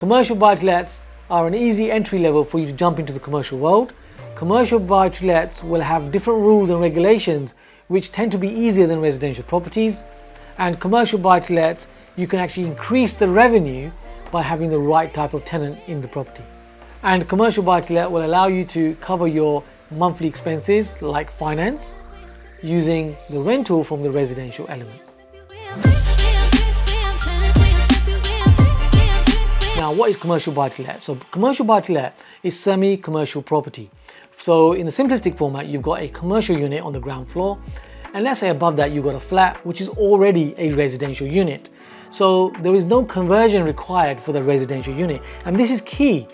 Commercial buy-to-lets are an easy entry level for you to jump into the commercial world. Commercial buy-to-lets will have different rules and regulations which tend to be easier than residential properties. And commercial buy-to-lets, you can actually increase the revenue by having the right type of tenant in the property. And commercial buy-to-let will allow you to cover your monthly expenses like finance using the rental from the residential element. Now, what is commercial buy-to-let? So commercial buy-to-let is semi-commercial property. So in the simplistic format, you've got a commercial unit on the ground floor, and let's say above that you've got a flat which is already a residential unit. So there is no conversion required for the residential unit, and this is key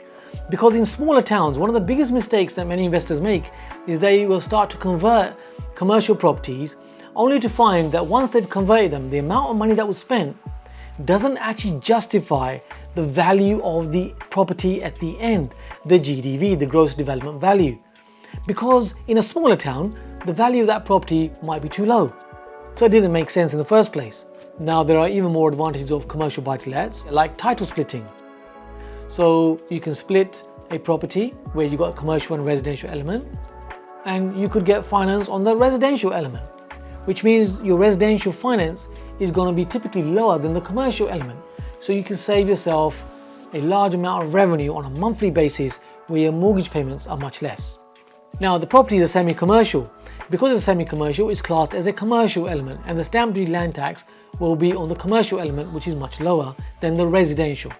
because in smaller towns, one of the biggest mistakes that many investors make is they will start to convert commercial properties only to find that once they've converted them, the amount of money that was spent doesn't actually justify the value of the property at the end, the GDV, the gross development value. Because in a smaller town, the value of that property might be too low. So it didn't make sense in the first place. Now there are even more advantages of commercial buy-to-lets, like title splitting. So you can split a property where you got a commercial and residential element, and you could get finance on the residential element, which means your residential finance is going to be typically lower than the commercial element. So you can save yourself a large amount of revenue on a monthly basis where your mortgage payments are much less. Now the property is a semi-commercial. Because it's semi-commercial, it's classed as a commercial element, and the stamp duty land tax will be on the commercial element, which is much lower than the residential.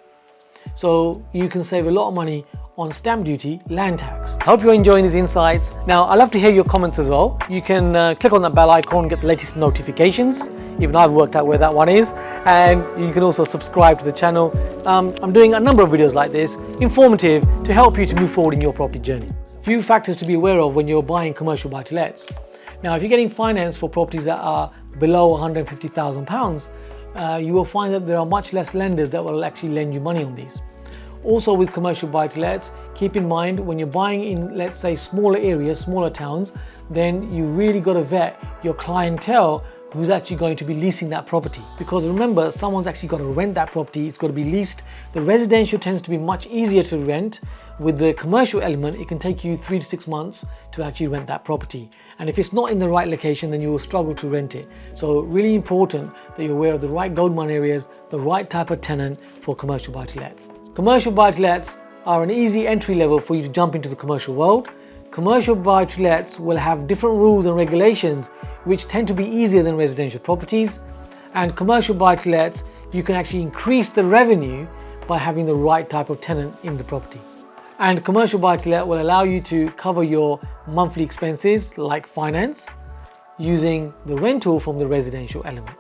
So you can save a lot of money on stamp duty land tax. I hope you're enjoying these insights. Now I'd love to hear your comments as well. You can click on that bell icon and get the latest notifications. Even I've worked out where that one is, and you can also subscribe to the channel. I'm doing a number of videos like this, informative, to help you to move forward in your property journey. A few factors to be aware of when you're buying commercial buy-to-lets. Now if you're getting finance for properties that are below £150,000, you will find that there are much less lenders that will actually lend you money on these. Also with commercial buy-to-lets, keep in mind when you're buying in, let's say, smaller areas, smaller towns, then you really got to vet your clientele who's actually going to be leasing that property. Because remember, someone's actually got to rent that property, it's got to be leased. The residential tends to be much easier to rent. With the commercial element, it can take you 3 to 6 months to actually rent that property. And if it's not in the right location, then you will struggle to rent it. So really important that you're aware of the right gold mine areas, the right type of tenant for commercial buy-to-lets. Commercial buy-to-lets are an easy entry level for you to jump into the commercial world. Commercial buy-to-lets will have different rules and regulations which tend to be easier than residential properties. And commercial buy-to-lets, you can actually increase the revenue by having the right type of tenant in the property. And commercial buy-to-let will allow you to cover your monthly expenses like finance using the rental from the residential element.